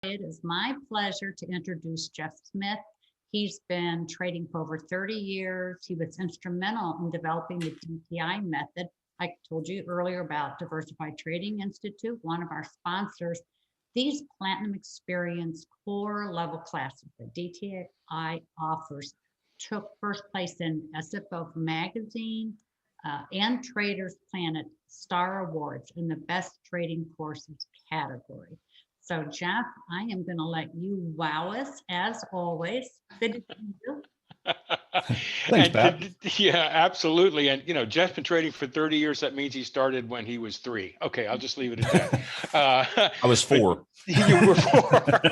It is my pleasure to introduce Geof Smith. He's been trading for over 30 years. He was instrumental in developing the DTI method. I told you earlier about Diversified Trading Institute, one of our sponsors. These Platinum Experience core level classes that DTI offers took first place in SFO Magazine and Traders Planet Star Awards in the best trading courses category. So, Geof, I am going to let you wow us as always. Good to see you. Thanks, Pat. Yeah, absolutely. And, Jeff's been trading for 30 years. That means he started when he was 3. Okay, I'll just leave it at that. I was 4. You were 4.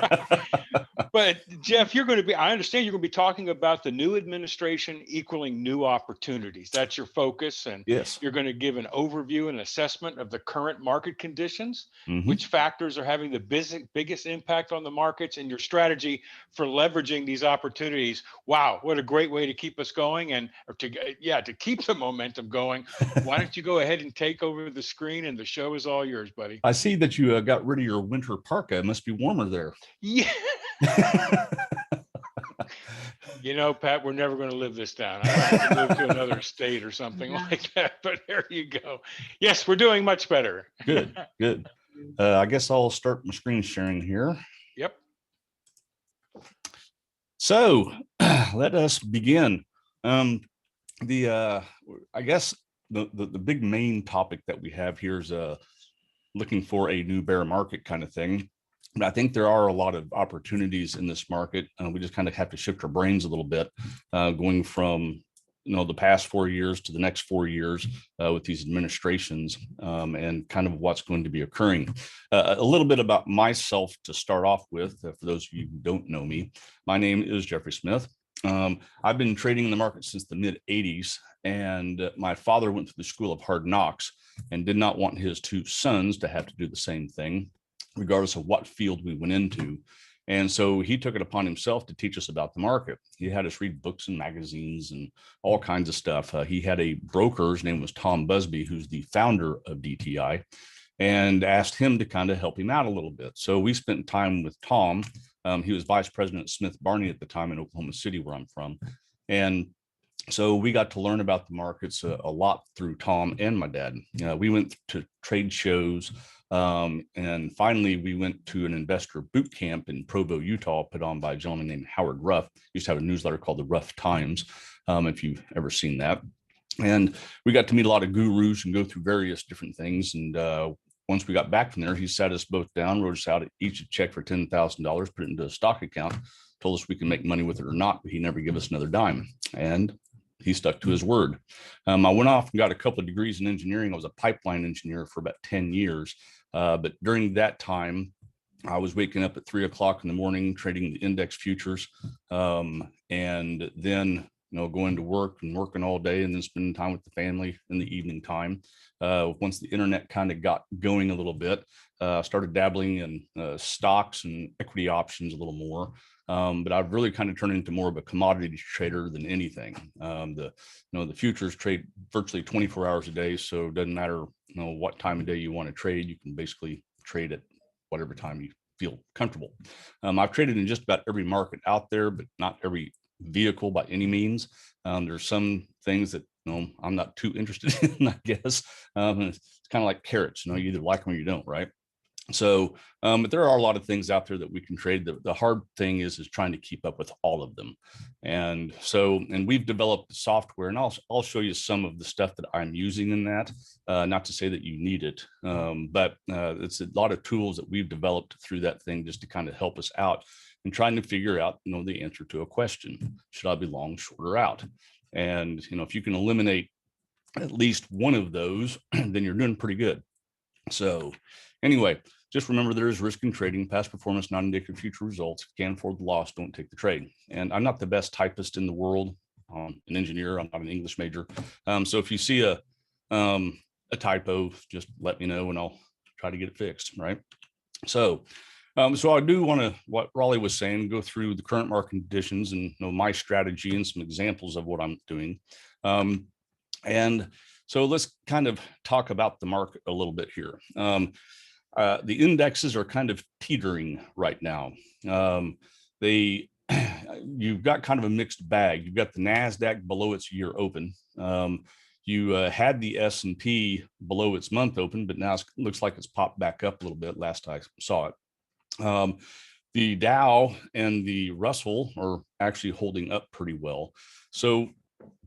But Geof, I understand you're going to be talking about the new administration equaling new opportunities. That's your focus. And yes, you're going to give an overview and assessment of the current market conditions, mm-hmm. which factors are having the biggest impact on the markets, and your strategy for leveraging these opportunities. Wow, what a great way to keep us going to keep the momentum going. Why don't you go ahead and take over the screen, and the show is all yours, buddy. I see that you got rid of your winter parka. It must be warmer there. Yeah. Pat, we're never going to live this down. I have to move to another state or something like that. But there you go. Yes, we're doing much better. Good. I guess I'll start my screen sharing here. Yep. So let us begin. I guess the big main topic that we have here is looking for a new bear market kind of thing. But I think there are a lot of opportunities in this market. We just kind of have to shift our brains a little bit, going from the past 4 years to the next 4 years with these administrations, and kind of what's going to be occurring. A little bit about myself to start off with, for those of you who don't know me. My name is Jeffrey Smith. I've been trading in the market since the mid 80s, and my father went through the school of hard knocks and did not want his 2 sons to have to do the same thing, regardless of what field we went into. And so he took it upon himself to teach us about the market. He had us read books and magazines and all kinds of stuff. He had a broker, his name was Tom Busby, who's the founder of DTI, and asked him to kind of help him out a little bit. So we spent time with Tom. He was vice president at Smith Barney at the time in Oklahoma City, where I'm from. And so we got to learn about the markets a lot through Tom and my dad. We went to trade shows. And finally, we went to an investor boot camp in Provo, Utah, put on by a gentleman named Howard Ruff. He used to have a newsletter called the Ruff Times, if you've ever seen that. And we got to meet a lot of gurus and go through various different things. And once we got back from there, he sat us both down, wrote us out each a check for $10,000, put it into a stock account, told us we can make money with it or not, but he never gave us another dime. And he stuck to his word. I went off and got a couple of degrees in engineering. I was a pipeline engineer for about 10 years. But during that time, I was waking up at 3 o'clock in the morning, trading the index futures, and then, going to work and working all day, and then spending time with the family in the evening time. Once the internet kind of got going a little bit, started dabbling in stocks and equity options a little more. But I've really kind of turned into more of a commodity trader than anything. The futures trade virtually 24 hours a day, so it doesn't matter what time of day you want to trade. You can basically trade at whatever time you feel comfortable. I've traded in just about every market out there, but not every vehicle by any means. There's some things that I'm not too interested in, I guess. It's kind of like carrots, you either like them or you don't, right? So, but there are a lot of things out there that we can trade. The hard thing is trying to keep up with all of them. And we've developed software, and I'll show you some of the stuff that I'm using in that, not to say that you need it, but it's a lot of tools that we've developed through that thing just to kind of help us out in trying to figure out, the answer to a question. Should I be long, short, or out? And, if you can eliminate at least one of those, then you're doing pretty good. So anyway, just remember there is risk in trading. Past performance not indicative of future results. If you can't afford the loss, don't take the trade. And I'm not the best typist in the world. I'm an engineer. I'm not an English major. So if you see a typo, just let me know and I'll try to get it fixed, right? So I do want to, what Raleigh was saying, go through the current market conditions and my strategy and some examples of what I'm doing. And so let's kind of talk about the market a little bit here. The indexes are kind of teetering right now. They you've got kind of a mixed bag. You've got the NASDAQ below its year open. You had the S&P below its month open, but now it looks like it's popped back up a little bit last I saw it. The Dow and the Russell are actually holding up pretty well. So,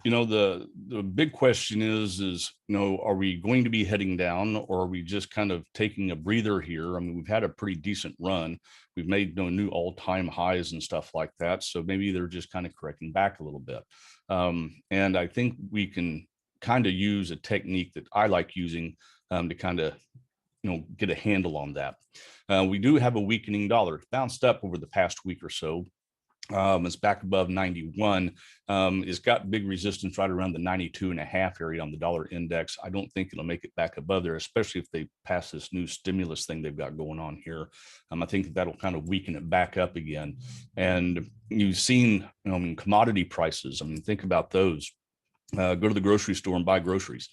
the big question is, are we going to be heading down, or are we just kind of taking a breather here? I mean, we've had a pretty decent run. We've made new all-time highs and stuff like that. So maybe they're just kind of correcting back a little bit. And I think we can kind of use a technique that I like using to kind of get a handle on that. We do have a weakening dollar. It's bounced up over the past week or so. It's back above 91. It's got big resistance right around the 92.5 area on the dollar index. I don't think it'll make it back above there, especially if they pass this new stimulus thing they've got going on here. I think that'll kind of weaken it back up again. And you've seen, commodity prices. I mean, think about those. Go to the grocery store and buy groceries.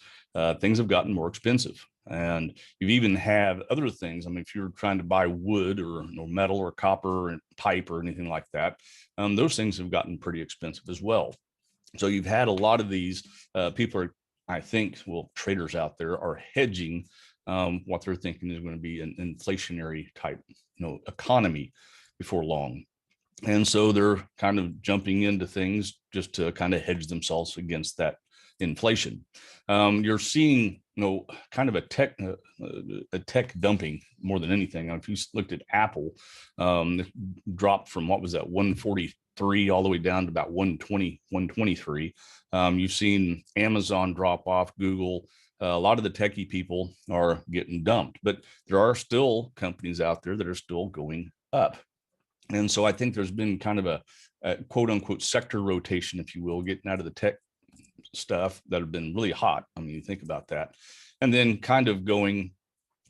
Things have gotten more expensive. And you even have other things. I mean, if you're trying to buy wood or metal or copper and pipe or anything like that, those things have gotten pretty expensive as well. So you've had a lot of these people are, I think, traders out there are hedging what they're thinking is going to be an inflationary type, economy before long. And so they're kind of jumping into things just to kind of hedge themselves against that inflation. You're seeing, kind of a tech dumping more than anything. If you looked at Apple, it dropped from what was that 143 all the way down to about 120, 123. You've seen Amazon drop off, Google. A lot of the techie people are getting dumped, but there are still companies out there that are still going up. And so I think there's been kind of a quote unquote sector rotation, if you will, getting out of the tech stuff that have been really hot. I mean, you think about that, and then kind of going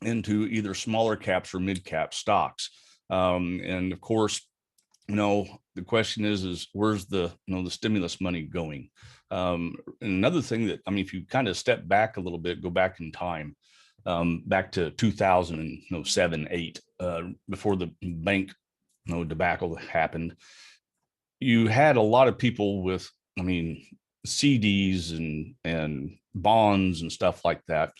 into either smaller caps or mid cap stocks. And of course, the question is where's the stimulus money going? And another thing that, if you kind of step back a little bit, go back in time, back to 2007, 8, before the bank debacle happened, you had a lot of people with, CDs and bonds and stuff like that.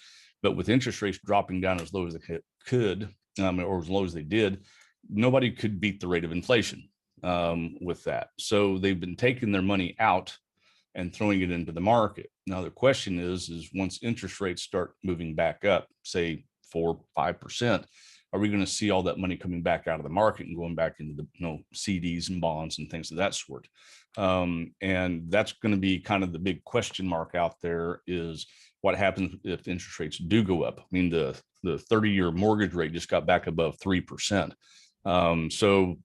But with interest rates dropping down as low as they could, or as low as they did, nobody could beat the rate of inflation with that. So they've been taking their money out and throwing it into the market. Now the question is once interest rates start moving back up, say 4-5%, are we going to see all that money coming back out of the market and going back into the CDs and bonds and things of that sort? And that's going to be kind of the big question mark out there, is what happens if interest rates do go up. The 30-year mortgage rate just got back above 3%. So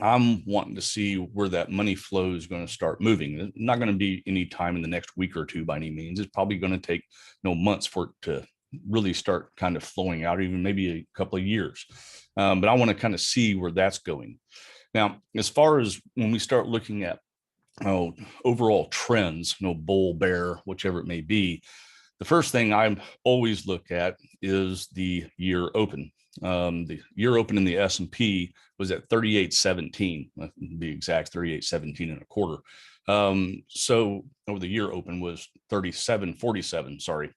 I'm wanting to see where that money flow is going to start moving. It's not going to be any time in the next week or two by any means. It's probably going to take months for it to really start kind of flowing out, even maybe a couple of years. But I want to kind of see where that's going. Now, as far as when we start looking at overall trends, bull, bear, whichever it may be, the first thing I always look at is the year open. The year open in the S&P was at 38.17, to be exact, 38.17 and a quarter. So over the year open was 37.47, sorry.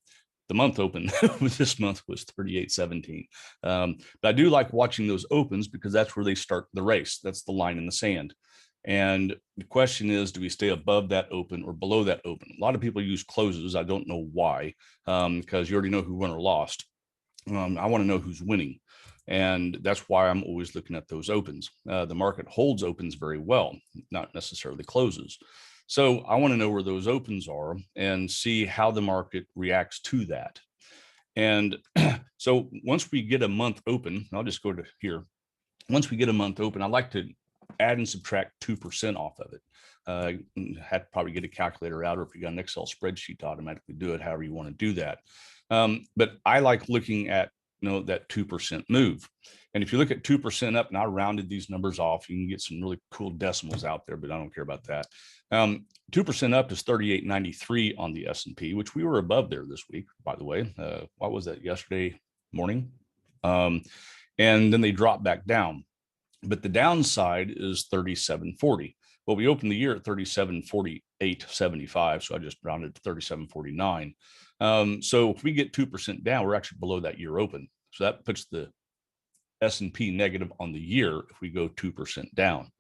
The month open this month was 38.17. But I do like watching those opens because that's where they start the race. That's the line in the sand. And the question is, do we stay above that open or below that open? A lot of people use closes. I don't know why, because you already know who won or lost. I want to know who's winning. And that's why I'm always looking at those opens. The market holds opens very well, not necessarily closes. So I want to know where those opens are and see how the market reacts to that. And so once we get a month open, I'll just go to here. Once we get a month open, I like to add and subtract 2% off of it. Had to probably get a calculator out, or if you got an Excel spreadsheet to automatically do it, however you want to do that. But I like looking at that 2% move. And if you look at 2% up, and I rounded these numbers off, you can get some really cool decimals out there, but I don't care about that. 2% up is 38.93 on the S&P, which we were above there this week, by the way. What was that, yesterday morning? And then they drop back down. But the downside is 37.40. Well, we opened the year at 37.48.75. So I just rounded to 37.49. So if we get 2% down, we're actually below that year open. So that puts the S&P negative on the year if we go 2% down.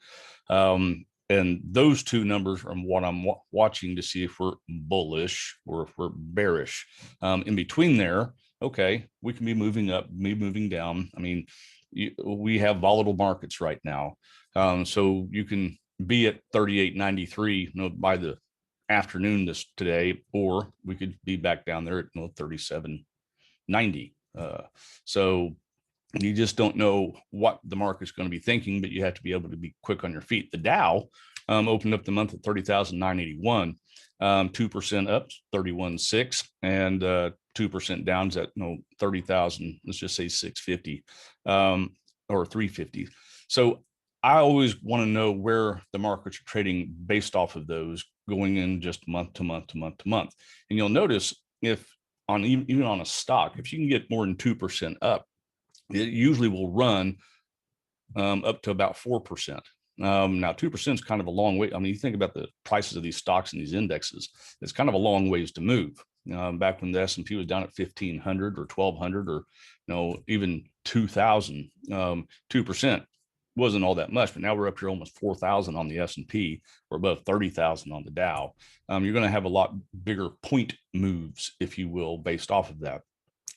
And those two numbers are what I'm watching to see if we're bullish or if we're bearish. In between there, okay, we can be moving up, be moving down. I mean, we have volatile markets right now. So you can be at 38.93, by the afternoon today, or we could be back down there at 37.90. So you just don't know what the market's going to be thinking, but you have to be able to be quick on your feet. The Dow opened up the month at 30,981, 2% up, 31.6, and 2% downs at 30,000. Let's just say 650 or 350. So I always want to know where the markets are trading based off of those going in just month to month to month to month. And you'll notice if on even on a stock, if you can get more than 2% up, it usually will run up to about 4%. Now, 2% is kind of a long way. I mean, you think about the prices of these stocks and these indexes, it's kind of a long ways to move. Back when the S&P was down at 1,500 or 1,200 or even 2,000, 2% wasn't all that much. But now we're up here almost 4,000 on the S&P. We're above 30,000 on the Dow. You're going to have a lot bigger point moves, if you will, based off of that.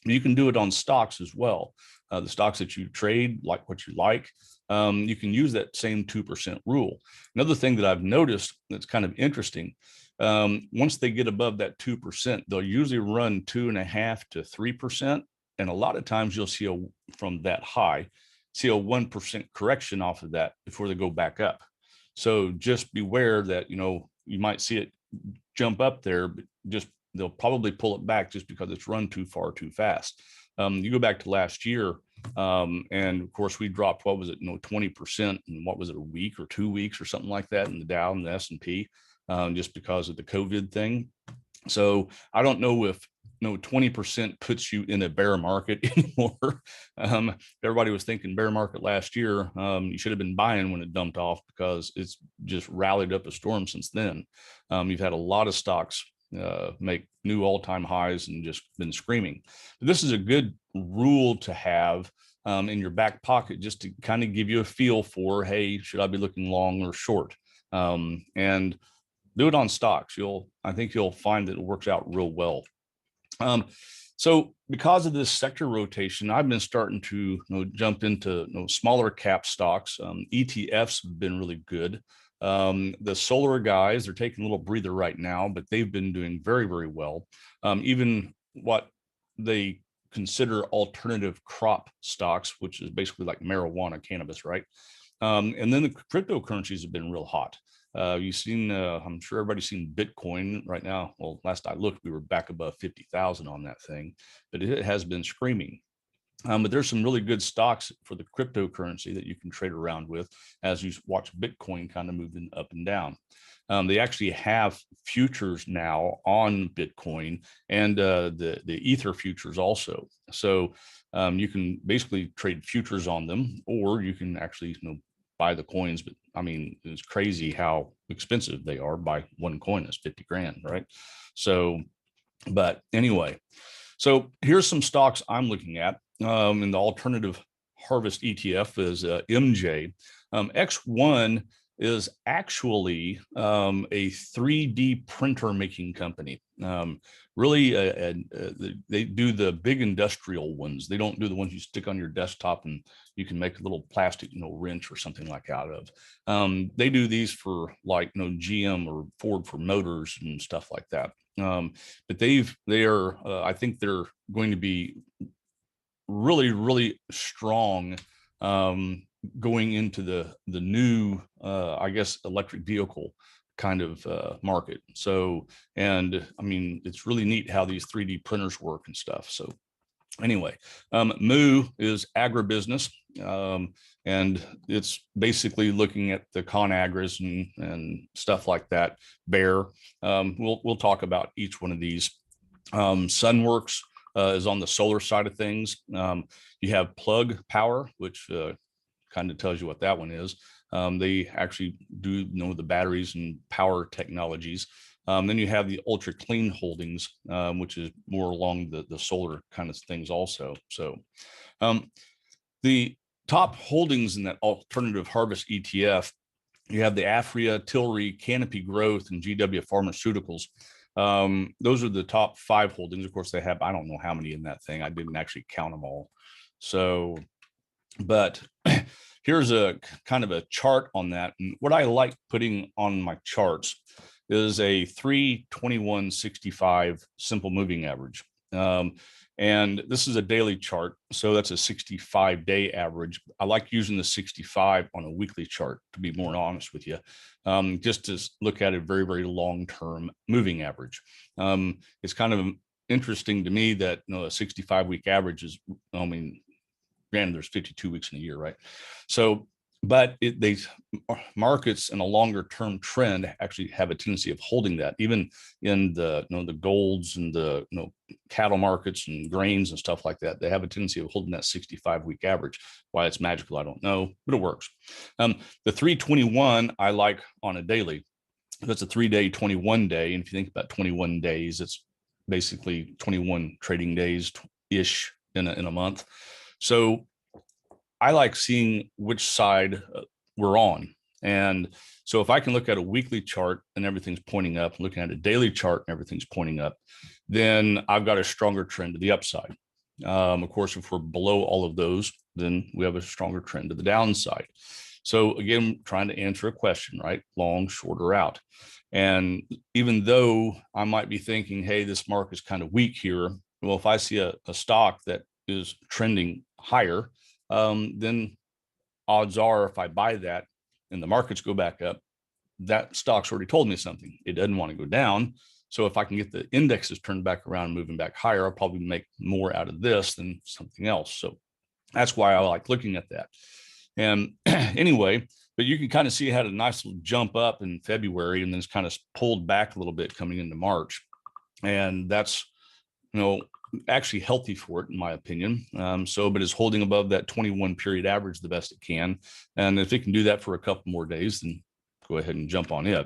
You can do it on stocks as well. The stocks that you trade, like what you like, you can use that same 2% rule. Another thing that I've noticed that's kind of interesting, once they get above that 2%, they'll usually run 2.5% to 3%. And a lot of times you'll see from that high, see a 1% correction off of that before they go back up. So just beware that, you might see it jump up there, but they'll probably pull it back just because it's run too far too fast. You go back to last year, and of course we dropped, 20% in what was it, a week or 2 weeks or something like that in the Dow and the S&P, just because of the COVID thing. So I don't know if 20% puts you in a bear market anymore. Everybody was thinking bear market last year. You should have been buying when it dumped off, because it's just rallied up a storm since then. You've had a lot of stocks make new all-time highs and just been screaming. But this is a good rule to have in your back pocket, just to kind of give you a feel for, hey, should I be looking long or short? And do it on stocks. I think you'll find that it works out real well. So because of this sector rotation, I've been starting to jump into smaller cap stocks. ETFs have been really good. The solar guys are taking a little breather right now, but they've been doing very, very well. Even what they consider alternative crop stocks, which is basically like marijuana, cannabis, right? And then the cryptocurrencies have been real hot. You've seen, I'm sure everybody's seen Bitcoin right now. Well, last I looked, we were back above 50,000 on that thing, but it has been screaming. But there's some really good stocks for the cryptocurrency that you can trade around with as you watch Bitcoin kind of moving up and down. They actually have futures now on Bitcoin and the Ether futures also. So you can basically trade futures on them, or you can actually buy the coins. But I mean, it's crazy how expensive they are. Buy one coin is 50 grand, right? So, but anyway, so here's some stocks I'm looking at. In the alternative harvest ETF is MJ. X1 is actually a 3D printer making company. Really, they do the big industrial ones. They don't do the ones you stick on your desktop and you can make a little plastic, wrench or something like out of. They do these for like, GM or Ford for motors and stuff like that. But they are, I think they're going to be really, really strong going into the new, I guess, electric vehicle kind of market. So, and I mean, it's really neat how these 3D printers work and stuff. So anyway, Moo is agribusiness, and it's basically looking at the ConAgris and stuff like that. Bear, we'll talk about each one of these. Sunworks is on the solar side of things. You have plug power, which kind of tells you what that one is. They actually do know the batteries and power technologies. Then you have the ultra clean holdings, which is more along the solar kind of things also. So the top holdings in that alternative harvest ETF, you have the Afria, Tilray, Canopy Growth, and GW Pharmaceuticals. Those are the top 5 holdings. Of course, they have, I don't know how many in that thing. I didn't actually count them all. So, but here's a kind of a chart on that. And what I like putting on my charts is a 3/21/65 simple moving average. And this is a daily chart. So that's a 65-day average. I like using the 65 on a weekly chart, to be more honest with you, just to look at a very, very long-term moving average. It's kind of interesting to me that, a 65-week average is, I mean, granted, there's 52 weeks in a year, right? So, but they markets in a longer term trend actually have a tendency of holding that, even in the the golds and the cattle markets and grains and stuff like that. They have a tendency of holding that 65-week average. Why it's magical, I don't know, but it works. The 3/21 I like on a daily. That's a 3-day, 21-day, and if you think about 21 days, it's basically 21 trading days ish in a month. So I like seeing which side we're on. And so if I can look at a weekly chart and everything's pointing up, looking at a daily chart and everything's pointing up, then I've got a stronger trend to the upside. Of course, if we're below all of those, then we have a stronger trend to the downside. So again, trying to answer a question, right? Long, short, or out. And even though I might be thinking, hey, this market is kind of weak here. Well, if I see a stock that is trending higher, then odds are if I buy that and the markets go back up, that stock's already told me something. It doesn't want to go down. So if I can get the indexes turned back around and moving back higher, I'll probably make more out of this than something else. So that's why I like looking at that. And anyway, but you can kind of see it had a nice little jump up in February and then it's kind of pulled back a little bit coming into March. And that's, actually healthy for it, in my opinion. But it's holding above that 21 period average the best it can. And if it can do that for a couple more days, then go ahead and jump on it.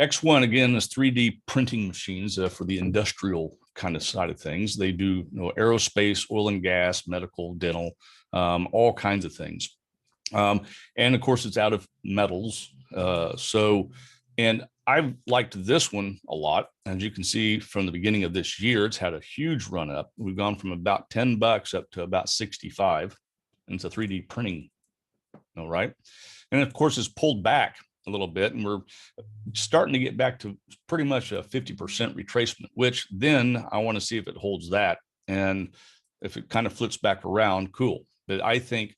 X1, again, is 3D printing machines for the industrial kind of side of things. They do aerospace, oil and gas, medical, dental, all kinds of things. And of course, it's out of metals. And I've liked this one a lot. As you can see from the beginning of this year, it's had a huge run up. We've gone from about $10 up to about 65. And it's a 3D printing, right? And of course, it's pulled back a little bit, and we're starting to get back to pretty much a 50% retracement, which then I want to see if it holds that. And if it kind of flips back around, cool. But I think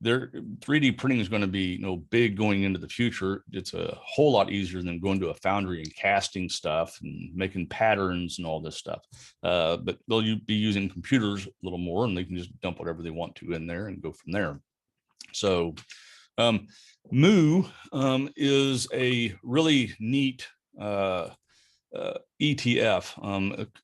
their 3D printing is going to be big going into the future. It's a whole lot easier than going to a foundry and casting stuff and making patterns and all this stuff. But they'll be using computers a little more, and they can just dump whatever they want to in there and go from there. So Moo is a really neat ETF.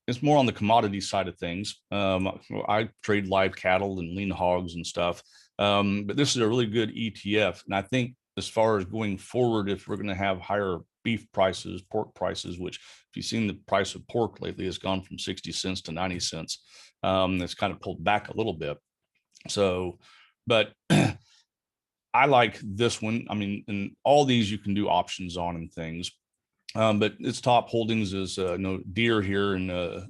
It's more on the commodity side of things. I trade live cattle and lean hogs and stuff. But this is a really good ETF. And I think as far as going forward, if we're going to have higher beef prices, pork prices, which if you've seen the price of pork lately, has gone from 60 cents to 90 cents. It's kind of pulled back a little bit. So, but I like this one. I mean, and all these you can do options on and things. But its top holdings is deer here and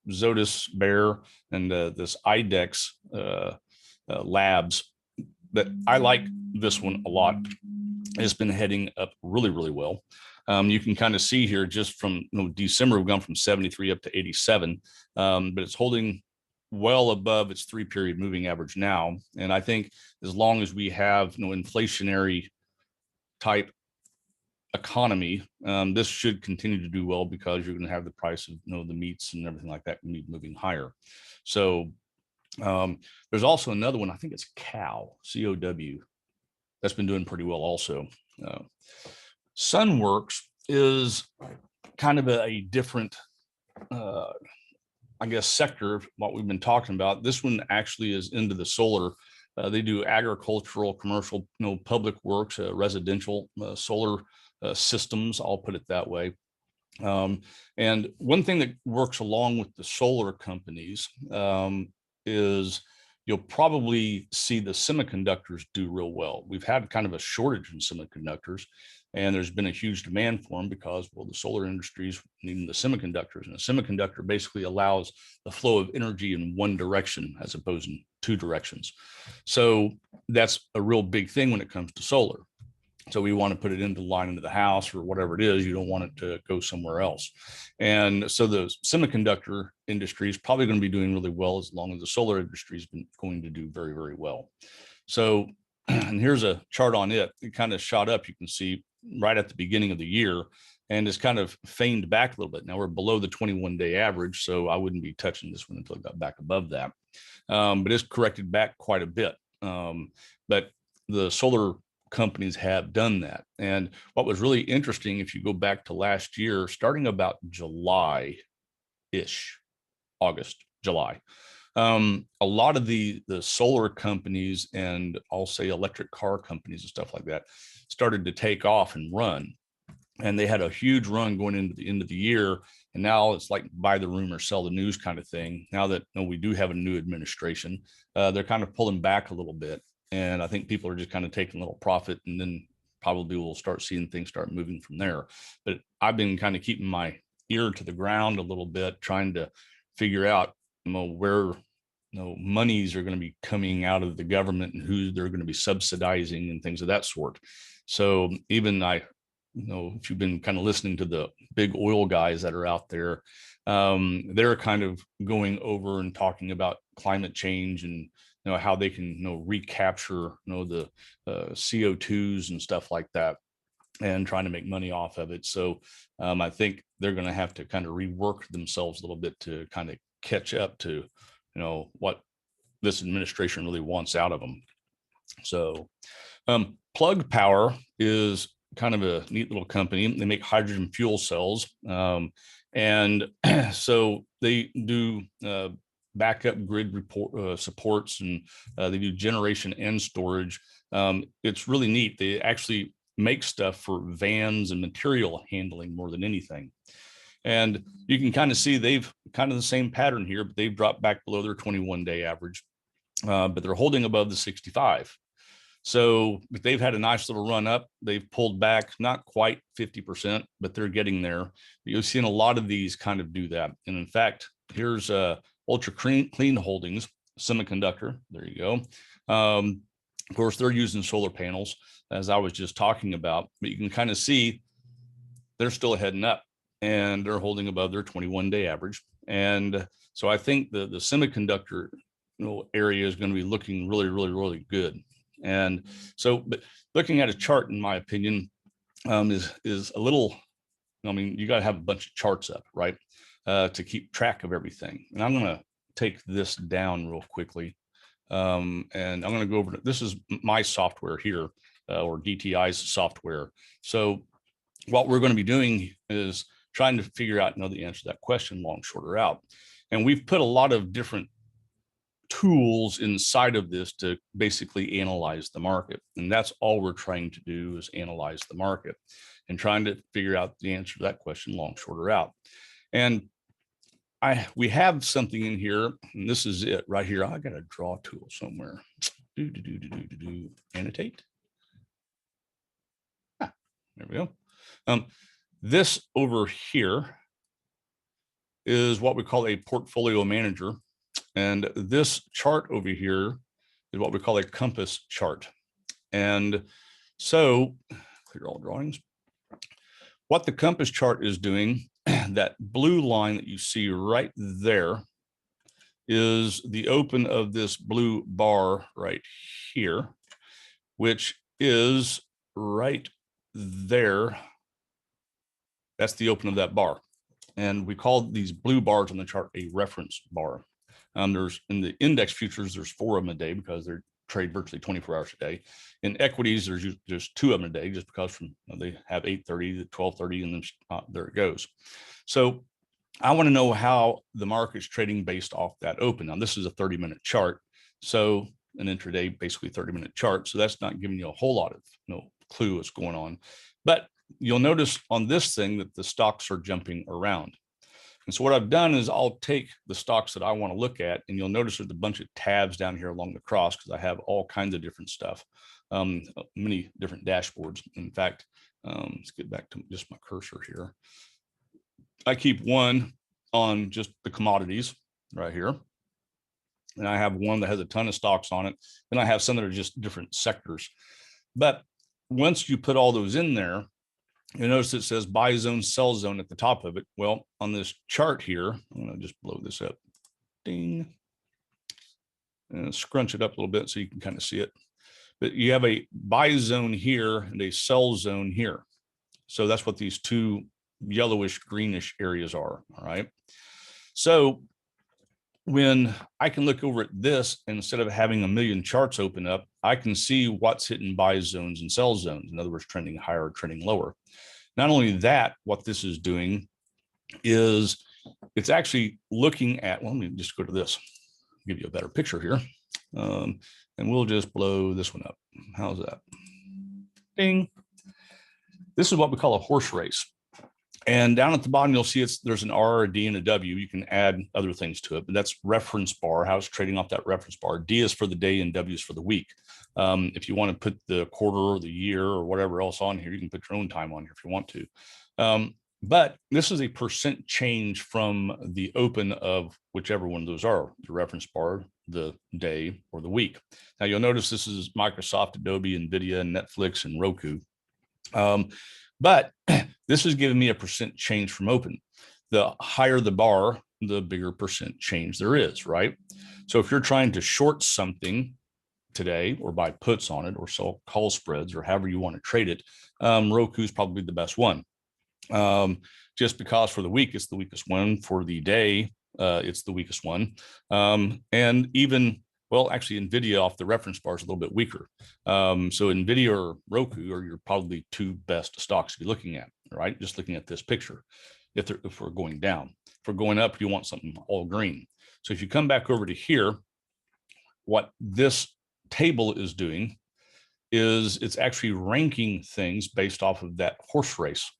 Zodus Bear and this IDEX Labs. But I like this one a lot. It's been heading up really, really well. You can kind of see here just from December, we've gone from 73 up to 87, but it's holding well above its 3-period moving average now. And I think as long as we have inflationary type economy, this should continue to do well because you're going to have the price of the meats and everything like that moving higher. So there's also another one, I think it's COW, C-O-W, that's been doing pretty well also. Sunworks is kind of a different I guess, sector, what we've been talking about, this one actually is into the solar. They do agricultural, commercial, public works, residential, solar systems. I'll put it that way. And one thing that works along with the solar companies is you'll probably see the semiconductors do real well. We've had kind of a shortage in semiconductors, and there's been a huge demand for them because, well, the solar industry is needing the semiconductors, and a semiconductor basically allows the flow of energy in one direction as opposed to two directions. So that's a real big thing when it comes to solar. So we want to put it into line into the house or whatever it is. You don't want it to go somewhere else. And so the semiconductor industry is probably going to be doing really well as long as the solar industry has been going to do very, very well. So, and here's a chart on it. It kind of shot up, you can see right at the beginning of the year, and it's kind of feigned back a little bit. Now we're below the 21-day average, so I wouldn't be touching this one until it got back above that. But it's corrected back quite a bit. But the solar companies have done that. And what was really interesting, if you go back to last year, starting about July-ish, August, July, a lot of the solar companies and I'll say electric car companies and stuff like that started to take off and run. And they had a huge run going into the end of the year. And now it's like buy the rumor, sell the news kind of thing. Now that we do have a new administration, they're kind of pulling back a little bit. And I think people are just kind of taking a little profit, and then probably we'll start seeing things start moving from there. But I've been kind of keeping my ear to the ground a little bit, trying to figure out, where monies are going to be coming out of the government and who they're going to be subsidizing and things of that sort. So even if you've been kind of listening to the big oil guys that are out there, they're kind of going over and talking about climate change and how they can recapture the CO2s and stuff like that, and trying to make money off of it. So I think they're going to have to kind of rework themselves a little bit to kind of catch up to what this administration really wants out of them. So Plug Power is kind of a neat little company. They make hydrogen fuel cells, and so they do backup grid supports, and they do generation and storage. It's really neat. They actually make stuff for vans and material handling more than anything. And you can kind of see they've kind of the same pattern here, but they've dropped back below their 21-day average, but they're holding above the 65. So they've had a nice little run up. They've pulled back, not quite 50%, but they're getting there. You've seen a lot of these kind of do that. And in fact, here's Ultra Clean Holdings semiconductor. There you go. Of course, they're using solar panels, as I was just talking about, but you can kind of see they're still heading up, and they're holding above their 21-day average. And so I think the semiconductor area is going to be looking really, really, really good. And so, but looking at a chart, in my opinion, is a little, you got to have a bunch of charts up, right? To keep track of everything. And I'm going to take this down real quickly. And I'm going to go over, this is my software here, or DTI's software. So what we're going to be doing is trying to figure out, the answer to that question, long, short, or out. And we've put a lot of different tools inside of this to basically analyze the market. And that's all we're trying to do, is analyze the market and trying to figure out the answer to that question, long, short, or out. And we have something in here, and this is it right here. I got a draw tool somewhere. Annotate. There we go. This over here is what we call a portfolio manager. And this chart over here is what we call a compass chart. And so, clear all drawings. What the compass chart is doing, that blue line that you see right there, is the open of this blue bar right here, which is right there. That's the open of that bar. And we call these blue bars on the chart a reference bar. There's in the index futures, there's 4 of them a day because they're trade virtually 24 hours a day. In equities, there's just 2 of them a day, just because they have 8:30 to 12:30, and then there it goes. So I want to know how the market's trading based off that open. Now, this is a 30-minute chart. So an intraday, basically 30-minute chart. So that's not giving you a whole lot of clue what's going on. But you'll notice on this thing that the stocks are jumping around. And so what I've done is I'll take the stocks that I want to look at, and you'll notice there's a bunch of tabs down here along the cross because I have all kinds of different stuff, many different dashboards. In fact, let's get back to just my cursor here. I keep one on just the commodities right here. And I have one that has a ton of stocks on it. Then I have some that are just different sectors. But once you put all those in there, you notice it says buy zone, sell zone at the top of it. Well, on this chart here, I'm going to just blow this up. Ding. And scrunch it up a little bit so you can kind of see it. But you have a buy zone here and a sell zone here. So that's what these two yellowish greenish areas are. All right. So when I can look over at this, instead of having a million charts open up, I can see what's hitting buy zones and sell zones. In other words, trending higher or trending lower. Not only that, what this is doing is it's actually looking at, well, let me just go to this, give you a better picture here. And we'll just blow this one up. How's that? Ding. This is what we call a horse race. And down at the bottom, you'll see there's an R, a D, and a W. You can add other things to it, but that's reference bar, how it's trading off that reference bar. D is for the day and W is for the week. If you want to put the quarter or the year or whatever else on here, you can put your own time on here if you want to. But this is a percent change from the open of whichever one of those are, the reference bar, the day, or the week. Now, you'll notice this is Microsoft, Adobe, NVIDIA, and Netflix, and Roku. But this is giving me a percent change from open. The higher the bar, the bigger percent change there is, right? So if you're trying to short something today or buy puts on it or sell call spreads or however you want to trade it, Roku is probably the best one. Just because for the week, it's the weakest one. For the day, it's the weakest one. And even, well, actually NVIDIA off the reference bar is a little bit weaker. So NVIDIA or Roku are your probably two best stocks to be looking at, right? Just looking at this picture. If we're going down, if we're going up, you want something all green. So if you come back over to here, what this table is doing is it's actually ranking things based off of that horse race.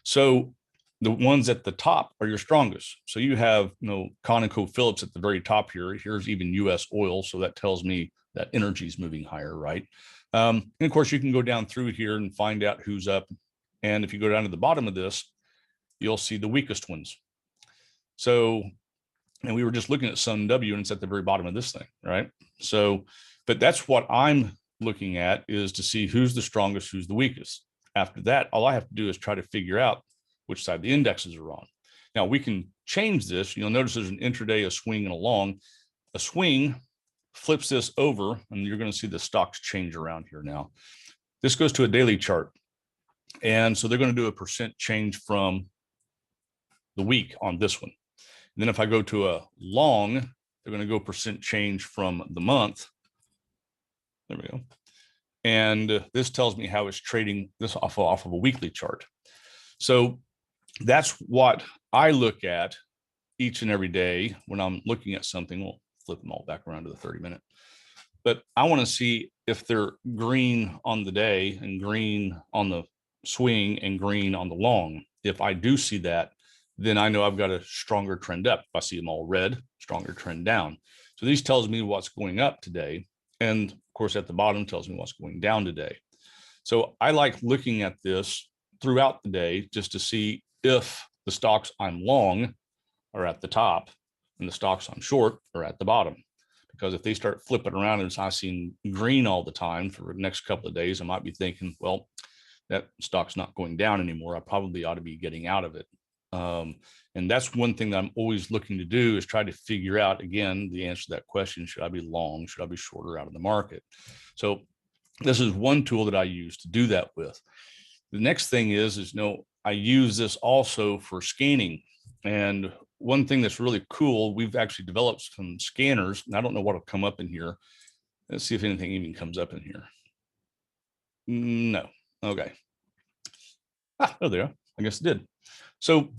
So the ones at the top are your strongest. So you have, ConocoPhillips at the very top here. Here's even US oil. So that tells me that energy is moving higher, right? And of course, you can go down through here and find out who's up. And if you go down to the bottom of this, you'll see the weakest ones. So, and we were just looking at Sun W, and it's at the very bottom of this thing, right? So, but that's what I'm looking at, is to see who's the strongest, who's the weakest. After that, all I have to do is try to figure out which side the indexes are on. Now we can change this. You'll notice there's an intraday, a swing, and a long. A swing flips this over, and you're going to see the stocks change around here now. This goes to a daily chart. And so they're going to do a percent change from the week on this one. And then if I go to a long, they're going to go percent change from the month. There we go. And this tells me how it's trading this off of a weekly chart. So that's what I look at each and every day when I'm looking at something. We'll flip them all back around to the 30-minute. But I want to see if they're green on the day and green on the swing and green on the long. If I do see that, then I know I've got a stronger trend up. If I see them all red, stronger trend down. So these tells me what's going up today. And of course, at the bottom tells me what's going down today. So I like looking at this throughout the day just to see if the stocks I'm long are at the top and the stocks I'm short are at the bottom. Because if they start flipping around and I see green all the time for the next couple of days, I might be thinking, well, that stock's not going down anymore. I probably ought to be getting out of it. And that's one thing that I'm always looking to do, is try to figure out, again, the answer to that question: should I be long? Should I be shorter out of the market? So this is one tool that I use to do that with. The next thing is I use this also for scanning. And one thing that's really cool, we've actually developed some scanners, and I don't know what will come up in here. Let's see if anything even comes up in here. No. Okay. Oh, there. I guess it did. So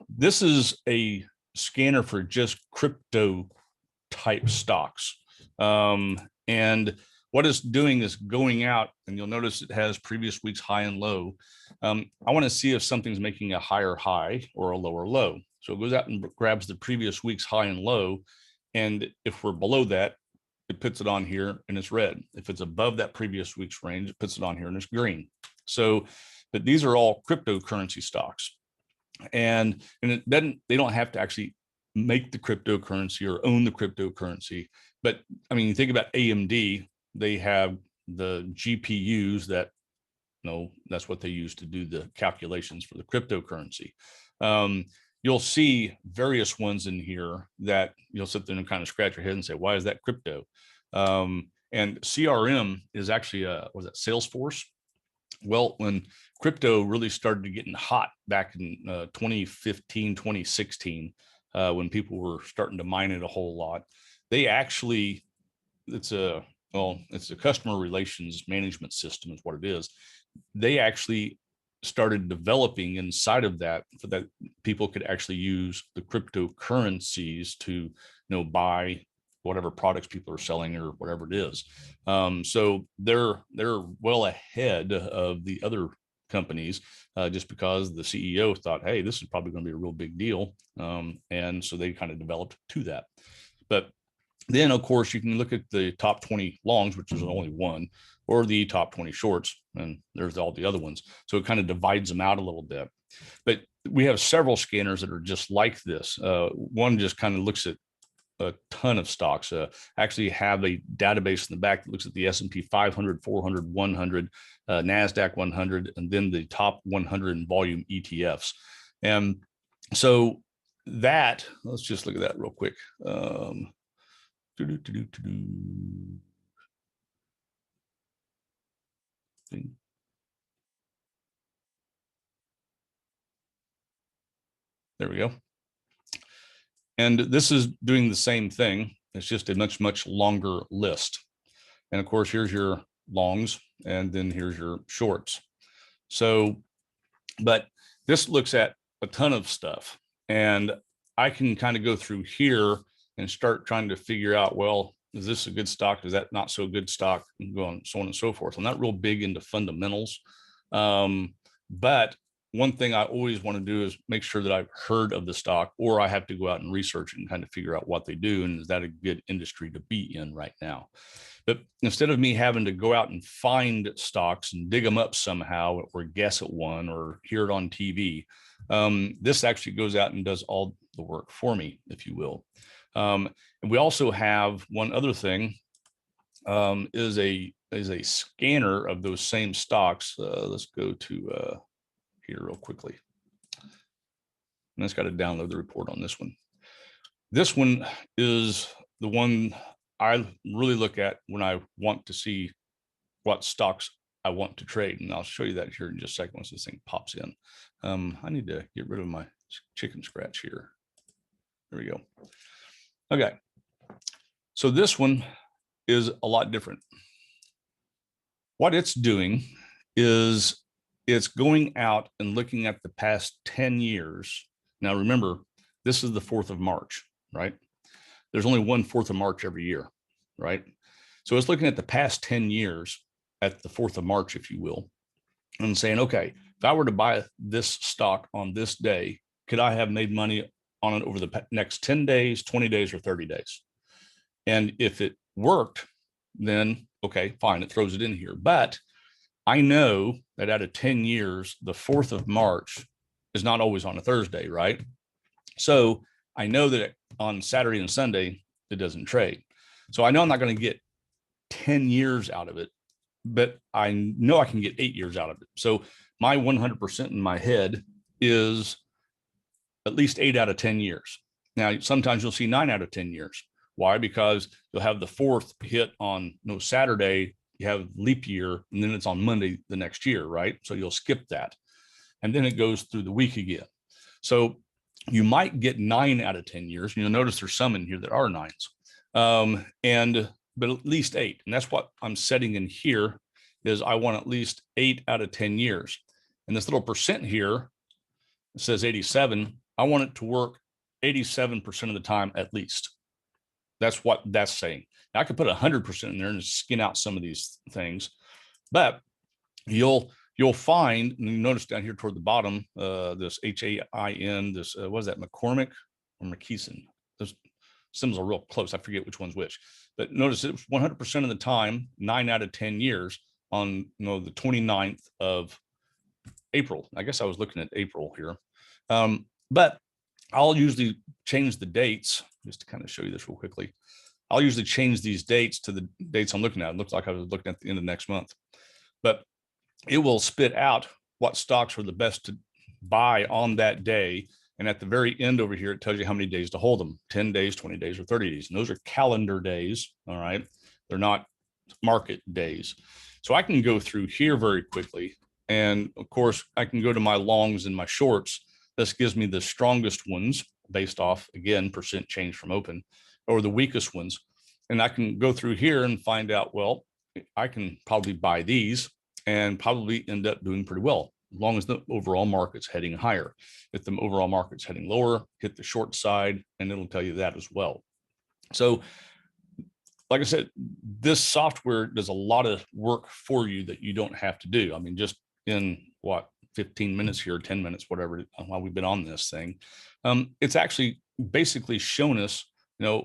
this is a scanner for just crypto type stocks. And what it's doing is going out, and you'll notice it has previous week's high and low. I want to see if something's making a higher high or a lower low. So it goes out and grabs the previous week's high and low. And if we're below that, it puts it on here and it's red. If it's above that previous week's range, it puts it on here and it's green. So, but these are all cryptocurrency stocks. And it doesn't, they don't have to actually make the cryptocurrency or own the cryptocurrency. But I mean, you think about AMD, they have the GPUs that, that's what they use to do the calculations for the cryptocurrency. You'll see various ones in here that you'll sit there and kind of scratch your head and say, why is that crypto? And CRM is actually, was it Salesforce? Well, when crypto really started getting hot back in 2015, 2016, when people were starting to mine it a whole lot, they actually, it's a customer relations management system is what it is. They actually started developing inside of that so that people could actually use the cryptocurrencies to, buy whatever products people are selling or whatever it is. So they're well ahead of the other companies just because the CEO thought, hey, this is probably going to be a real big deal. And so they kind of developed to that. But then, of course, you can look at the top 20 longs, which is only one, or the top 20 shorts, and there's all the other ones. So it kind of divides them out a little bit. But we have several scanners that are just like this. One just kind of looks at a ton of stocks. Actually have a database in the back that looks at the S&P 500, 400, 100, NASDAQ 100, and then the top 100 in volume ETFs. And so that, let's just look at that real quick. There we go. And this is doing the same thing. It's just a much, much longer list. And of course, here's your longs, and then here's your shorts. So, but this looks at a ton of stuff. And I can kind of go through here and start trying to figure out, well, is this a good stock? Is that not so good stock? And go on, so on and so forth. I'm not real big into fundamentals. But one thing I always want to do is make sure that I've heard of the stock, or I have to go out and research it and kind of figure out what they do. And is that a good industry to be in right now? But instead of me having to go out and find stocks and dig them up somehow or guess at one or hear it on TV, this actually goes out and does all the work for me, if you will. And we also have one other thing, is a scanner of those same stocks. Let's go to here real quickly. And it's got to download the report on this one. This one is the one I really look at when I want to see what stocks I want to trade. And I'll show you that here in just a second once this thing pops in. I need to get rid of my chicken scratch here. There we go. Okay. So this one is a lot different. What it's doing is it's going out and looking at the past 10 years. Now, remember, this is the 4th of March, right? There's only one 4th of March every year, right? So it's looking at the past 10 years at the 4th of March, if you will, and saying, okay, if I were to buy this stock on this day, could I have made money on it over the next 10 days, 20 days, or 30 days? And if it worked, then okay, fine, it throws it in here. But I know that out of 10 years, the 4th of March is not always on a Thursday, right? So I know that on Saturday and Sunday, it doesn't trade. So I know I'm not going to get 10 years out of it, but I know I can get 8 years out of it. So my 100% in my head is at least 8 out of 10 years. Now, sometimes you'll see 9 out of 10 years. Why? Because you'll have the 4th hit on Saturday, you have leap year, and then it's on Monday the next year, right? So you'll skip that. And then it goes through the week again. So you might get 9 out of 10 years. You'll notice there's some in here that are 9s, but at least 8. And that's what I'm setting in here is I want at least 8 out of 10 years. And this little percent here, says 87, I want it to work 87% of the time at least. That's what that's saying. Now, I could put 100% in there and skin out some of these things, but you'll find, and you notice down here toward the bottom, this HAIN, this what is that, McCormick or McKeeson? Those symbols are real close. I forget which one's which, but notice it's 100% of the time, 9 out of 10 years on the 29th of April. I guess I was looking at April here, but I'll usually change the dates just to kind of show you this real quickly. I'll usually change these dates to the dates I'm looking at. It looks like I was looking at the end of next month, but it will spit out what stocks are the best to buy on that day. And at the very end over here, it tells you how many days to hold them, 10 days, 20 days, or 30 days. And those are calendar days. All right. They're not market days. So I can go through here very quickly. And of course, I can go to my longs and my shorts. This gives me the strongest ones based off, again, percent change from open, or the weakest ones. And I can go through here and find out, well, I can probably buy these and probably end up doing pretty well, as long as the overall market's heading higher. If the overall market's heading lower, hit the short side, and it'll tell you that as well. So, like I said, this software does a lot of work for you that you don't have to do. I mean, just in 15 minutes here, 10 minutes, whatever, while we've been on this thing, it's actually basically shown us,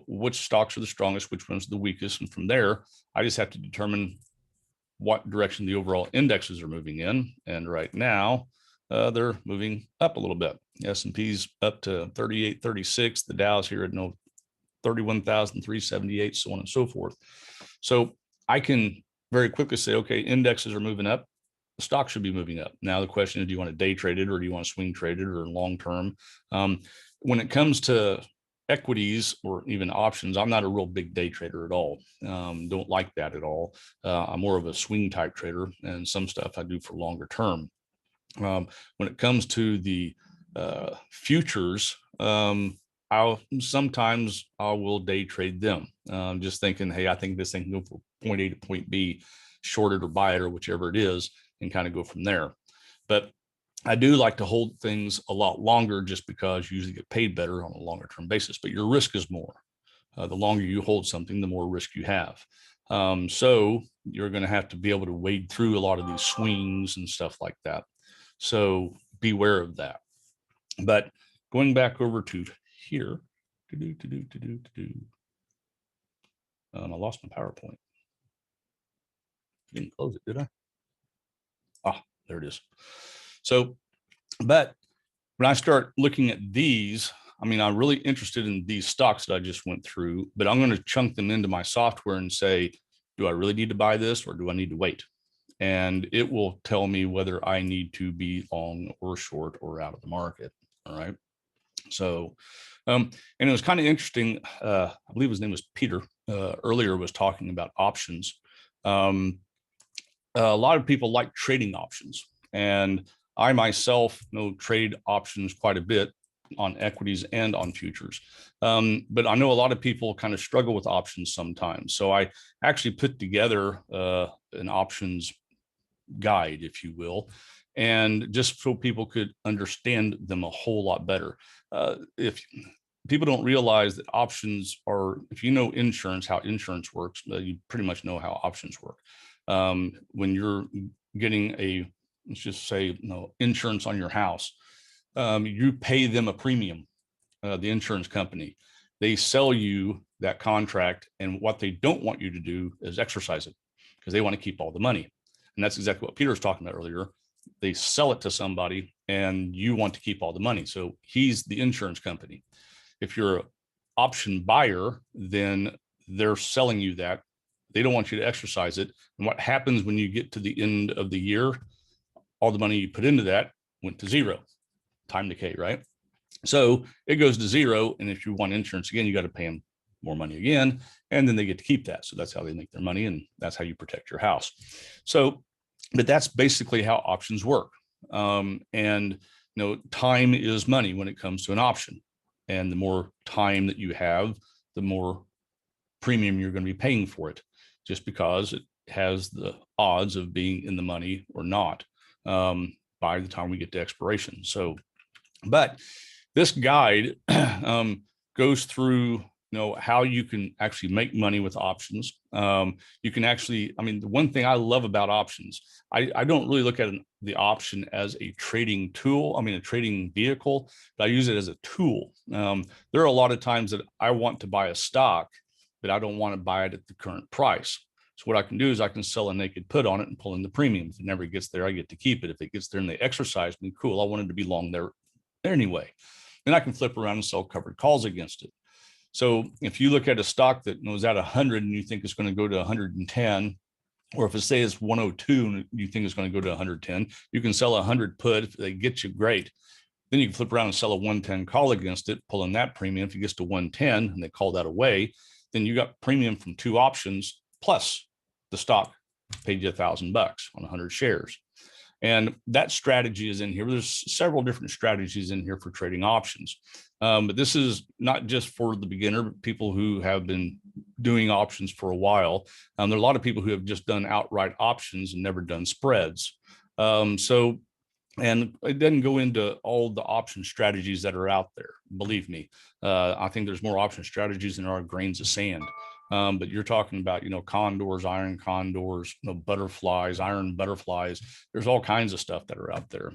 which stocks are the strongest, which ones are the weakest. And from there, I just have to determine what direction the overall indexes are moving in. And right now, they're moving up a little bit. S&P's up to 3836. The Dow's here at 31,378, so on and so forth. So I can very quickly say, okay, indexes are moving up. The stock should be moving up. Now the question is, do you want to day trade it, or do you want to swing trade it, or long term? When it comes to equities or even options, I'm not a real big day trader at all. Don't like that at all. I'm more of a swing type trader, and some stuff I do for longer term. When it comes to the futures, sometimes I will day trade them, just thinking, hey, I think this thing can go from point A to point B, short it or buy it or whichever it is, and kind of go from there. But I do like to hold things a lot longer, just because you usually get paid better on a longer term basis, but your risk is more. The longer you hold something, the more risk you have. So you're going to have to be able to wade through a lot of these swings and stuff like that. So beware of that. But going back over to here, I lost my PowerPoint. Didn't close it, did I? Ah, there it is. So, but when I start looking at these, I mean, I'm really interested in these stocks that I just went through, but I'm going to chunk them into my software and say, do I really need to buy this, or do I need to wait? And it will tell me whether I need to be long or short or out of the market. All right. So, and it was kind of interesting. I believe his name was Peter, earlier was talking about options. A lot of people like trading options, and I myself trade options quite a bit on equities and on futures. But I know a lot of people kind of struggle with options sometimes. So I actually put together an options guide, if you will, and just so people could understand them a whole lot better. If people don't realize that options are, if you know insurance, how insurance works, you pretty much know how options work. When you're getting let's just say, insurance on your house, you pay them a premium, the insurance company. They sell you that contract, and what they don't want you to do is exercise it, because they want to keep all the money. And that's exactly what Peter was talking about earlier. They sell it to somebody, and you want to keep all the money. So he's the insurance company. If you're an option buyer, then they're selling you that. They don't want you to exercise it. And what happens when you get to the end of the year? All the money you put into that went to zero. Time decay, right? So it goes to zero. And if you want insurance again, you got to pay them more money again, and then they get to keep that. So that's how they make their money, and that's how you protect your house. So, but that's basically how options work. And time is money when it comes to an option. And the more time that you have, the more premium you're going to be paying for it, just because it has the odds of being in the money or not by the time we get to expiration. So But this guide goes through, how you can actually make money with options. You can actually, I mean, the one thing I love about options, I don't really look at the option as a trading tool. I mean, a trading vehicle, but I use it as a tool. There are a lot of times that I want to buy a stock, but I don't want to buy it at the current price. So what I can do is I can sell a naked put on it and pull in the premium. If it never gets there, I get to keep it. If it gets there and they exercise me, cool. I wanted to be long there anyway. Then I can flip around and sell covered calls against it. So if you look at a stock that was at 100 and you think it's going to go to 110, or if it says 102 and you think it's going to go to 110, you can sell 100 put. If they get you, great. Then you can flip around and sell a 110 call against it, pull in that premium. If it gets to 110 and they call that away, then you got premium from 2 options plus the stock paid you $1,000 on 100 shares. And that strategy is in here. There's several different strategies in here for trading options. But this is not just for the beginner, but people who have been doing options for a while. There are a lot of people who have just done outright options and never done spreads. And it doesn't go into all the option strategies that are out there. Believe me, I think there's more option strategies than there are grains of sand. But you're talking about, condors, iron condors, butterflies, iron butterflies. There's all kinds of stuff that are out there.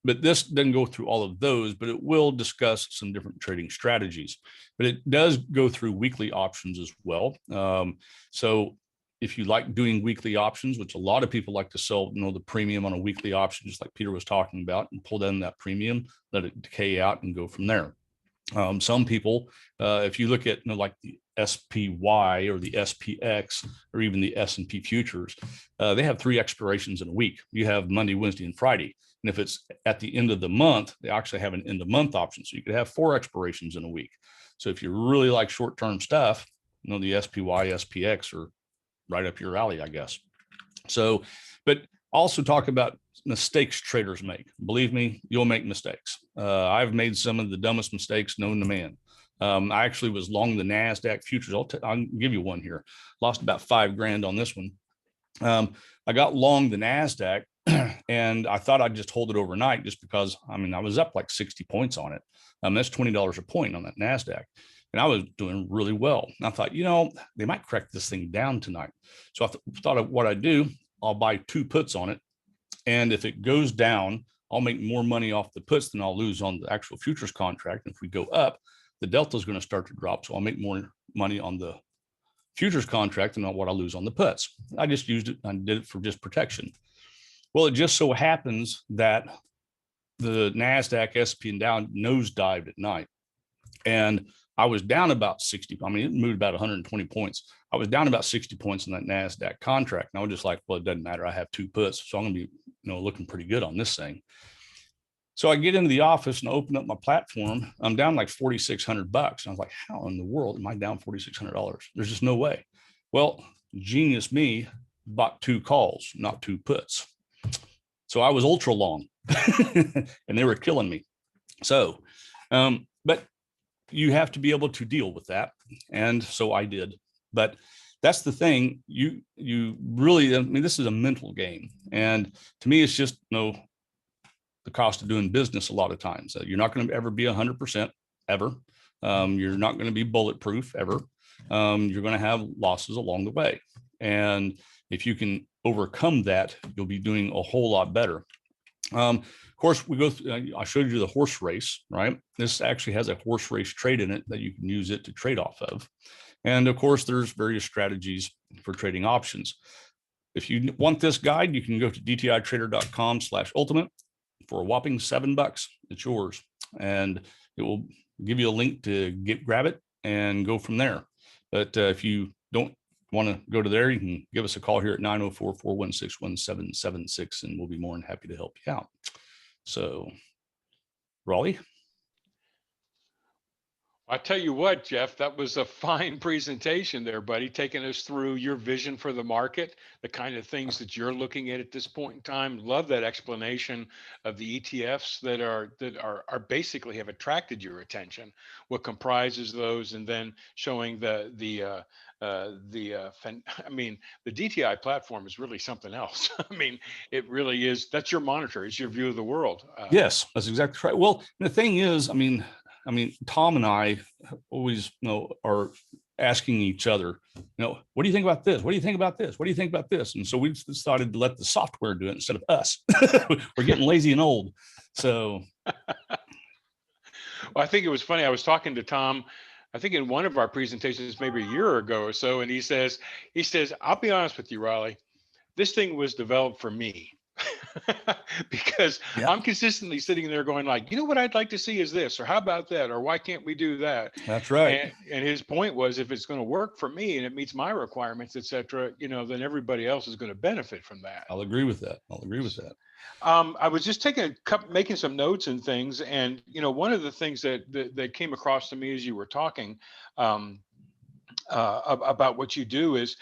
But this doesn't go through all of those, but it will discuss some different trading strategies. But it does go through weekly options as well. So if you like doing weekly options, which a lot of people like to sell, the premium on a weekly option, just like Peter was talking about, and pull down that premium, let it decay out and go from there. Some people, if you look at like the SPY or the SPX or even the S&P futures, they have 3 expirations in a week. You have Monday, Wednesday, and Friday. And if it's at the end of the month, they actually have an end of month option. So you could have 4 expirations in a week. So if you really like short-term stuff, the SPY, SPX are right up your alley, I guess. So, but also talk about mistakes traders make. Believe me, you'll make mistakes. I've made some of the dumbest mistakes known to man. I actually was long the NASDAQ futures. I'll give you one here. Lost about $5,000 on this one. I got long the NASDAQ and I thought I'd just hold it overnight just because, I was up like 60 points on it. That's $20 a point on that NASDAQ. And I was doing really well. And I thought, they might correct this thing down tonight. So I thought of what I'd do. I'll buy 2 puts on it. And if it goes down, I'll make more money off the puts than I'll lose on the actual futures contract. And if we go up, the delta is going to start to drop. So I'll make more money on the futures contract than what I lose on the puts. I just used it. I did it for just protection. Well, it just so happens that the NASDAQ, SP, and Dow nosedived at night. And I was down about 60. It moved about 120 points. I was down about 60 points in that NASDAQ contract. And I was just like, well, it doesn't matter. I have 2 puts. So I'm going to be, looking pretty good on this thing. So I get into the office and open up my platform. I'm down like $4,600. And I was like, how in the world am I down $4,600? There's just no way. Well, genius me bought 2 calls, not 2 puts. So I was ultra long and they were killing me. So, but you have to be able to deal with that. And so I did. But that's the thing. You really, this is a mental game. And to me, it's just, the cost of doing business a lot of times. You're not going to ever be 100% ever. You're not going to be bulletproof ever. You're going to have losses along the way. And if you can overcome that, you'll be doing a whole lot better. Of course, we go through, I showed you the horse race, right? This actually has a horse race trade in it that you can use it to trade off of. And of course, there's various strategies for trading options. If you want this guide, you can go to dtitrader.com/ultimate for a whopping $7. It's yours. And it will give you a link to grab it and go from there. But if you don't want to go to there, you can give us a call here at 904-416-1776, and we'll be more than happy to help you out. So, Raleigh. I tell you what, Geof, that was a fine presentation there, buddy, taking us through your vision for the market, the kind of things that you're looking at this point in time. Love that explanation of the ETFs that are basically have attracted your attention, what comprises those, and then showing the I mean, the DTI platform is really something else. I mean, it really is. That's your monitor. It's your view of the world. Yes, that's exactly right. Well, the thing is, I mean, Tom and I always, are asking each other, what do you think about this? What do you think about this? What do you think about this? And so we decided to let the software do it instead of us. We're getting lazy and old. So, Well, I think it was funny. I was talking to Tom, I think in one of our presentations, maybe a year ago or so, and he says, I'll be honest with you, Riley, this thing was developed for me. Because yeah, I'm consistently sitting there going like, what I'd like to see is this, or how about that, or why can't we do that? that's right. And his point was, if it's going to work for me and it meets my requirements, et cetera, then everybody else is going to benefit from that. I'll agree with that. I'll agree with that. I was just making some notes and things, and one of the things that came across to me as you were talking about what you do is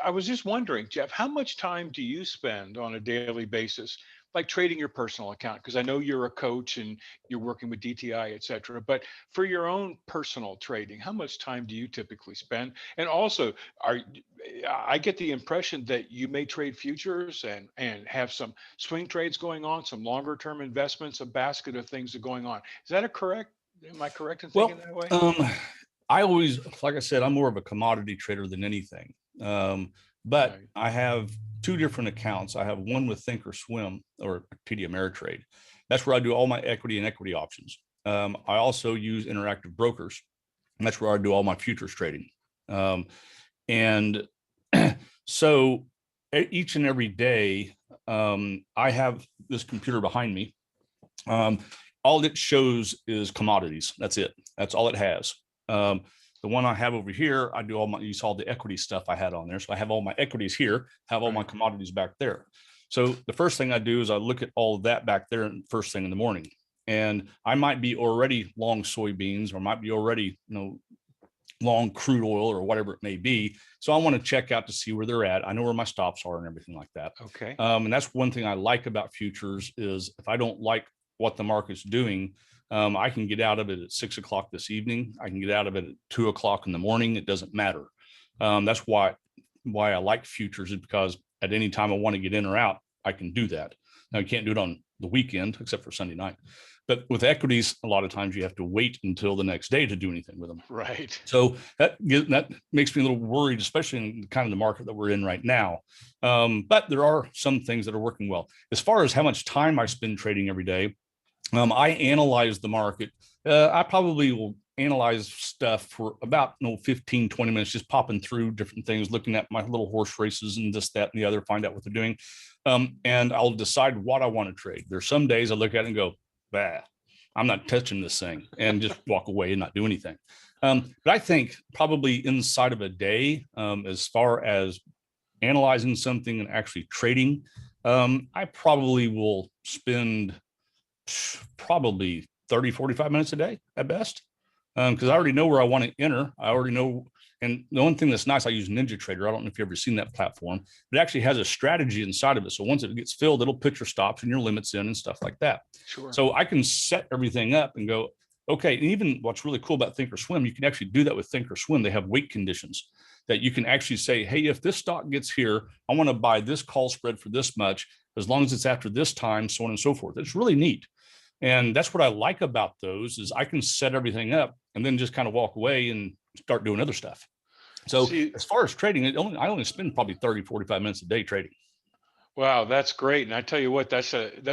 I was just wondering, Geof, how much time do you spend on a daily basis, like trading your personal account? Because I know you're a coach and you're working with DTI, et cetera. But for your own personal trading, how much time do you typically spend? And also, I get the impression that you may trade futures and have some swing trades going on, some longer term investments, a basket of things are going on. Is that correct? Am I correct in thinking that way? I always, like I said, I'm more of a commodity trader than anything. But Right. I have two different accounts. I have one with Thinkorswim or TD Ameritrade. That's where I do all my equity and equity options. I also use Interactive Brokers, and that's where I do all my futures trading. And so each and every day, I have this computer behind me. All it shows is commodities. That's it. That's all it has. The one I have over here, I do you saw the equity stuff I had on there. So I have all my equities here, have all my commodities back there. So the first thing I do is I look at all of that back there first thing in the morning. And I might be already long soybeans, or might be already, long crude oil, or whatever it may be. So I want to check out to see where they're at. I know where my stops are and everything like that. Okay. And that's one thing I like about futures is if I don't like what the market's doing, I can get out of it at 6 o'clock this evening. I can get out of it at 2 o'clock in the morning. It doesn't matter. That's why I like futures, is because at any time I want to get in or out, I can do that. Now, I can't do it on the weekend except for Sunday night. But with equities, a lot of times you have to wait until the next day to do anything with them. Right. So that makes me a little worried, especially in kind of the market that we're in right now. But there are some things that are working well. As far as how much time I spend trading every day, I analyze the market. I probably will analyze stuff for about 15, 20 minutes, just popping through different things, looking at my little horse races and this, that, and the other, find out what they're doing. And I'll decide what I want to trade. There's some days I look at it and go, bah, I'm not touching this thing, and just walk away and not do anything. But I think probably inside of a day, as far as analyzing something and actually trading, I probably will spend probably 30, 45 minutes a day at best. Because I already know where I want to enter. I already know. And the one thing that's nice, I use Ninja Trader. I don't know if you've ever seen that platform. It actually has a strategy inside of it. So once it gets filled, it'll put your stops and your limits in and stuff like that. Sure. So I can set everything up and go, okay. And even what's really cool about Thinkorswim, you can actually do that with Thinkorswim. They have weight conditions that you can actually say, hey, if this stock gets here, I want to buy this call spread for this much, as long as it's after this time, so on and so forth. It's really neat. And that's what I like about those, is I can set everything up and then just kind of walk away and start doing other stuff. So as far as trading, I only spend probably 30, 45 minutes a day trading. Wow, that's great. And I tell you what, that's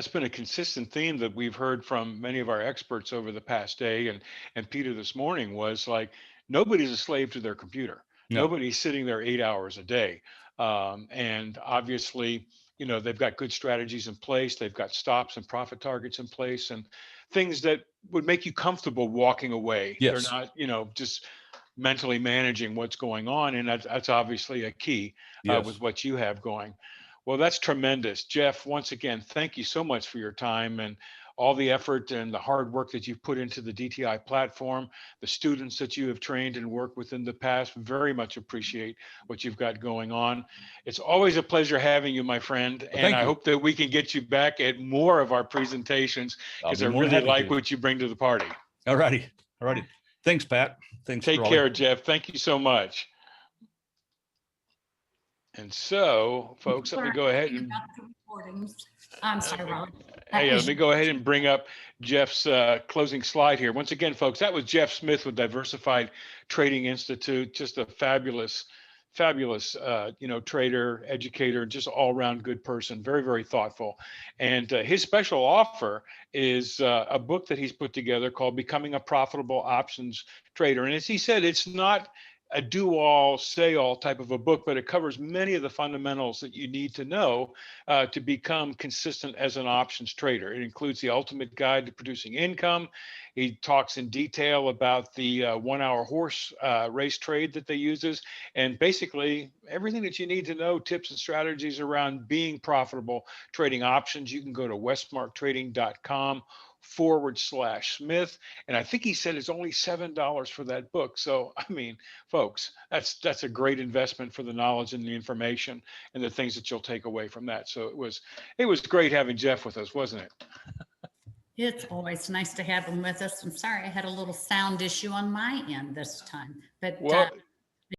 been a consistent theme that we've heard from many of our experts over the past day. And Peter this morning was like, nobody's a slave to their computer. No. Nobody's sitting there 8 hours a day. And obviously, they've got good strategies in place. They've got stops and profit targets in place, and things that would make you comfortable walking away. Yes. They're not, just mentally managing what's going on. And that's obviously a key Yes. with what you have going. Well, that's tremendous. Geof, once again, thank you so much for your time and all the effort and the hard work that you've put into the DTI platform, the students that you have trained and worked with in the past. Very much appreciate what you've got going on. It's always a pleasure having you, my friend. And I hope that we can get you back at more of our presentations, because I really like what you bring to the party. All righty. Thanks, Pat. Thanks. Take care, Geof. Thank you so much. And so, folks, let me go ahead and About the recordings. I'm sorry, Robert. hey, let me go ahead and bring up Jeff's closing slide here. Once again, folks, that was Geof Smith with Diversified Trading Institute. Just a fabulous, fabulous, trader, educator, just all around good person. Very, very thoughtful. And his special offer is a book that he's put together called Becoming a Profitable Options Trader. And as he said, it's not a do all, say all type of a book, but it covers many of the fundamentals that you need to know to become consistent as an options trader. It includes the ultimate guide to producing income. He talks in detail about the 1 hour horse race trade that they uses, and basically everything that you need to know, tips and strategies around being profitable trading options. You can go to westmarktrading.com/Smith. And I think he said it's only $7 for that book. So, I mean, folks, that's a great investment for the knowledge and the information and the things that you'll take away from that. So it was great having Geof with us, wasn't it? It's always nice to have him with us. I'm sorry I had a little sound issue on my end this time, but Well,